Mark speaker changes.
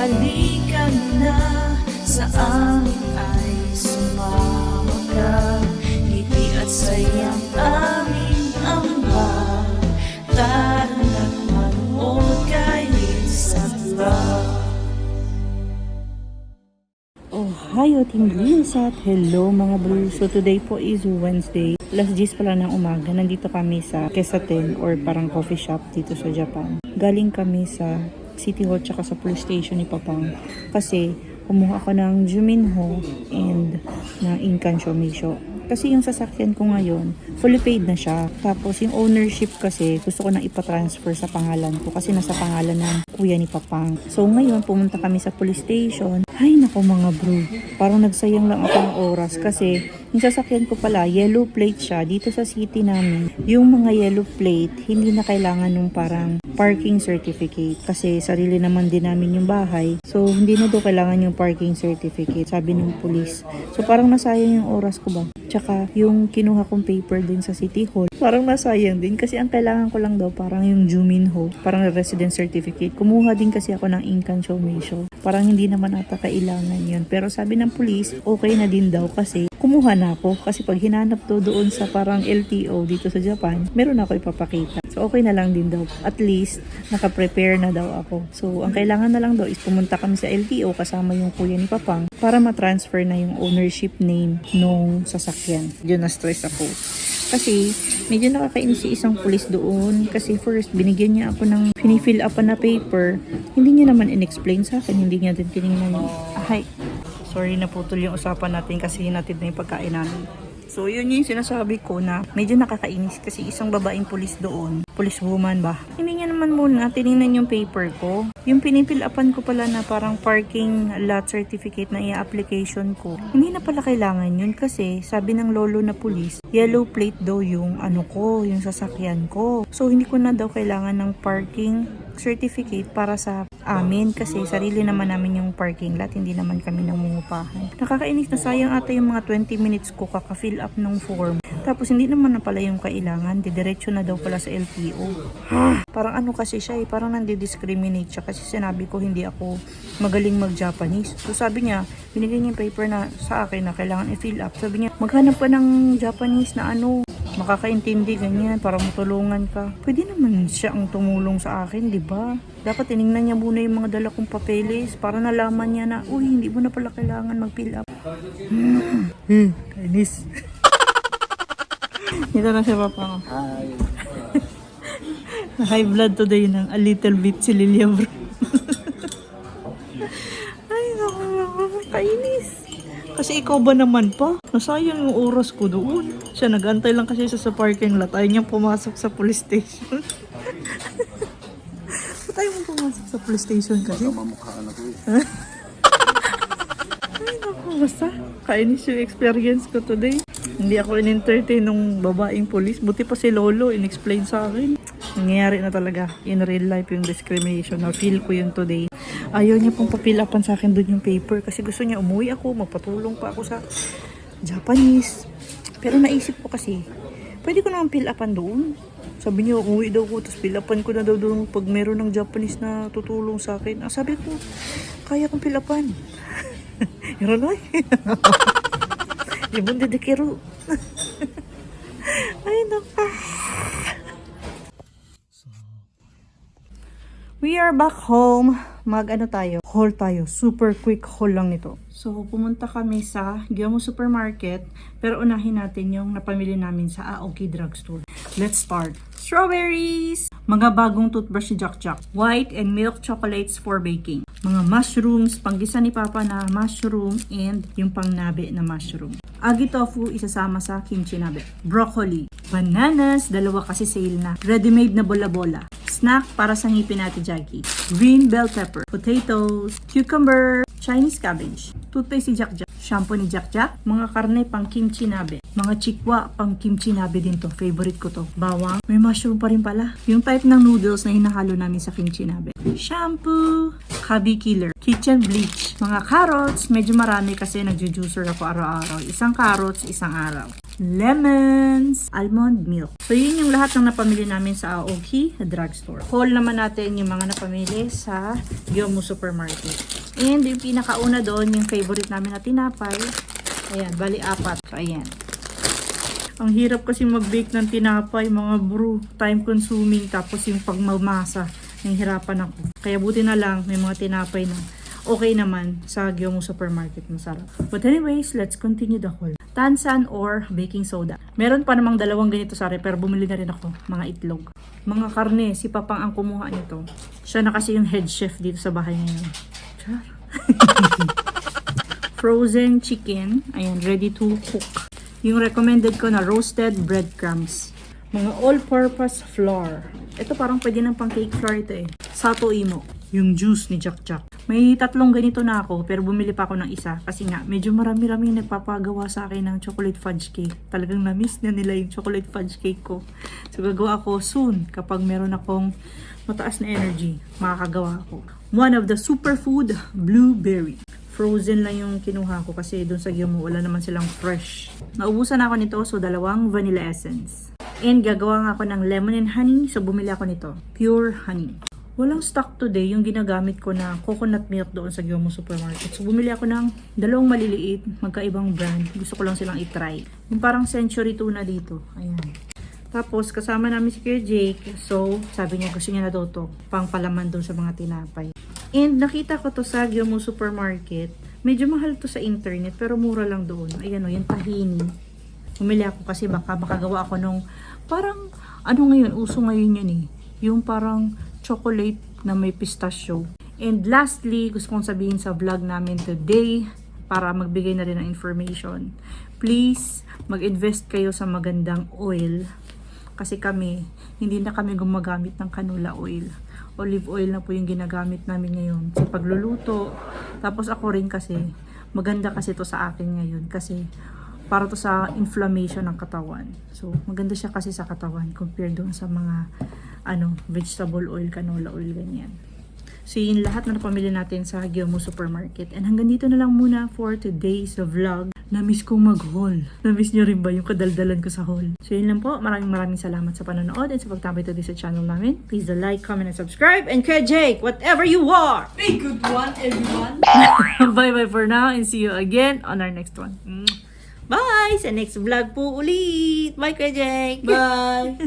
Speaker 1: halika na sa amin ay sumama ka. Ngiti at sayang aming amba, tara na't manood kay Linsat Love.
Speaker 2: Oh, hi Team Linsat! Hello mga bro! So today po is Wednesday. Alas 10 pala ng umaga. Nandito kami sa Kesaten or parang coffee shop dito sa Japan. Galing kami sa City Hall tsaka sa police station ni Papang. Kasi kumuha ako ng Juminho and ng Inkan Shomisho. Kasi yung sasakyan ko ngayon, fully paid na siya. Tapos yung ownership kasi, gusto ko nang ipatransfer sa pangalan ko kasi nasa pangalan ng kuya ni Papang. So ngayon, pumunta kami sa police station. Ay nako mga bro, parang nagsayang lang ako ng oras kasi yung sasakyan ko pala, yellow plate siya dito sa city namin. Yung mga yellow plate, hindi na kailangan nung parang parking certificate kasi sarili naman din namin yung bahay. So hindi na daw kailangan yung parking certificate, sabi ng police. So parang nasayang yung oras ko ba? Tsaka yung kinuha kong paper din sa City Hall, parang nasayang din kasi ang kailangan ko lang daw parang yung Juminho, parang resident certificate. Kumuha din kasi ako ng Inkan Shomisho. Parang hindi naman ata kailangan yun. Pero sabi ng police, okay na din daw kasi kumuha na ako. Kasi pag hinanap to doon sa parang LTO dito sa Japan, meron ako ipapakita. So okay na lang din daw. At least, nakaprepare na daw ako. So ang kailangan na lang daw is pumunta kami sa LTO kasama yung kuya ni Papang para ma-transfer na yung ownership name nung sasakyan. Medyo na-stress ako. Kasi medyo nakakainis si isang pulis doon. Kasi first, binigyan niya ako ng finifill up na paper. Hindi niya naman in-explain sa akin. Hindi niya din tinignan. Ay, sorry na putol yung usapan natin kasi hinatid na yung pagkain namin. So, yun yung sinasabi ko na medyo nakakainis kasi isang babaeng pulis doon, police woman ba? Hindi niya naman muna tinignan yung paper ko. Yung pinipilapan ko pala na parang parking lot certificate na i-application ko. Hindi na pala kailangan yun kasi sabi ng lolo na pulis, yellow plate daw yung yung sasakyan ko. So, hindi ko na daw kailangan ng parking certificate para sa amin kasi sarili naman namin yung parking lot, hindi naman kami nangungupahan. Nakakainis na sayang ata yung mga 20 minutes ko kaka-fill up ng form. Tapos hindi naman na pala yung kailangan, didiretso na daw pala sa LTO. Parang kasi siya parang nandi-discriminate siya kasi sinabi ko hindi ako magaling mag-Japanese. So sabi niya, binigay niya yung paper na sa akin na kailangan i-fill up. Sabi niya, maghanap pa ng Japanese na makakaintindi ganyan para matulungan ka. Pwede naman siya ang tumulong sa akin, di ba? Dapat tinignan niya muna yung mga dala kong papeles para nalaman niya na, uy, hindi mo na pala kailangan mag-fill up. Kainis. Ito na siya, Papa. High blood today ng a little bit si Lilia, bro. Ay, naku, kainis. Kasi ikaw ba naman pa? Nasayang yung oras ko doon. Siya nag-antay lang kasi sa parking lot. Ayaw niyang pumasok sa police station. Ba't ayaw mong pumasok sa police station kasi?
Speaker 3: Mamukhaan ako
Speaker 2: Ay naku, basta. Kainis yung experience ko today. Hindi ako in-entertain nung babaeng police. Buti pa si Lolo in-explain sa akin. Nangyayari na talaga in real life yung discrimination. Na-feel ko yun today. Ayaw niya pong papilapan sa akin doon yung paper kasi gusto niya umuwi ako, magpatulong pa ako sa Japanese. Pero naisip ko kasi, pwede ko naman pilapan doon. Sabi niya, umuwi daw ko, tapos pilapan ko na daw doon pag meron ng Japanese na tutulong sa akin. Sabi ko, kaya kong pilapan. Hironoy. Ibon dedekero. Ay, naka. We are back home. Tayo? Haul tayo. Super quick haul lang nito. So, pumunta kami sa Gyomu Supermarket. Pero unahin natin yung napamili namin sa Aoki Drugstore. Let's start. Strawberries! Mga bagong toothbrush ni Jack Jack. White and milk chocolates for baking. Mga mushrooms, panggisa ni Papa na mushroom and yung pangnabe na mushroom. Agi tofu, isasama sa kimchi nabe. Broccoli. Bananas, dalawa kasi sale na. Ready-made na bola-bola. Snack para sa ngipin natin, Jackie. Green bell pepper. Potatoes. Cucumber. Chinese cabbage. Toothpaste ni Jack Jack. Shampoo ni Jack Jack. Mga karne pang kimchi nabe. Mga chikwa pang kimchi nabe din to. Favorite ko to. Bawang. May mushroom pa rin pala. Yung type ng noodles na hinahalo namin sa kimchi nabe. Shampoo. Kabi killer. Kitchen bleach. Mga carrots. Medyo marami kasi nagjujuicer ako araw-araw. Isang carrots, isang araw. lemons, almond milk. So, yun yung lahat ng napamili namin sa Aoki Drugstore. Haul naman natin yung mga napamili sa Gyomu Supermarket. And yung pinakauna doon, yung favorite namin na tinapay. Ayan, bali 4. So, ayan. Ang hirap kasi mag-bake ng tinapay, mga bro. Time consuming, tapos yung pagmamasa, nahihirapan ako. Kaya buti na lang, may mga tinapay na okay naman sa Gyomu Supermarket, masarap. But anyways, let's continue the haul. Tansan or baking soda. Meron pa namang 2 ganito sa pero bumili na rin ako, mga itlog. Mga karne, si Papang ang kumuha nito. Siya na kasi yung head chef dito sa bahay ngayon. Char. Frozen chicken, ayan, ready to cook. Yung recommended ko na roasted breadcrumbs. Mga all-purpose flour. Ito parang pwede ng pang cake flour ito eh. Sato Imo. Yung juice ni Jack Jack. May 3 ganito na ako, pero bumili pa ako ng isa. Kasi nga, medyo marami-rami nagpapagawa sa akin ng chocolate fudge cake. Talagang na-miss na nila yung chocolate fudge cake ko. So, gagawa ako soon kapag meron akong mataas na energy. Makakagawa ako. One of the superfood, blueberry. Frozen lang yung kinuha ko kasi doon sa Gyomu wala naman silang fresh. Naubusan ako nito, so 2 vanilla essence. And gagawa nga ako ng lemon and honey, so bumili ako nito. Pure honey. Walang stock today yung ginagamit ko na coconut milk doon sa Gyomu Supermarket. So, bumili ako ng 2 maliliit, magkaibang brand. Gusto ko lang silang itry. Yung parang Century Tuna dito. Ayan. Tapos, kasama namin si Kuya Jake. So, sabi niya gusto niya na daw to. Pang palaman doon sa mga tinapay. And nakita ko to sa Gyomu Supermarket. Medyo mahal to sa internet, pero mura lang doon. Ayan o, yung tahini. Bumili ako kasi baka makagawa ako nung parang, ano ngayon, uso ngayon yun eh. Yung parang chocolate na may pistachio. And lastly, gusto kong sabihin sa vlog namin today para magbigay na rin ng information. Please, mag-invest kayo sa magandang oil. Kasi kami, hindi na kami gumagamit ng canola oil. Olive oil na po yung ginagamit namin ngayon sa pagluluto. Tapos ako rin kasi, maganda kasi to sa akin ngayon. Kasi para to sa inflammation ng katawan. So, maganda siya kasi sa katawan compared doon sa mga vegetable oil, canola oil, ganyan. So, yun lahat na napamili natin sa Gyomu Supermarket. And hanggang dito na lang muna for today's vlog. Na-miss kong mag-haul. Na-miss nyo rin ba yung kadaldalan ko sa haul? So, yun lang po. Maraming salamat sa panonood and sa pagtambay today sa channel namin. Please like, comment, and subscribe. And Kuya Jake, whatever you are!
Speaker 1: A good one, everyone.
Speaker 2: Bye-bye for now and see you again on our next one. Bye! Sa next vlog po ulit! Bye, Kuya Jake!
Speaker 1: Bye.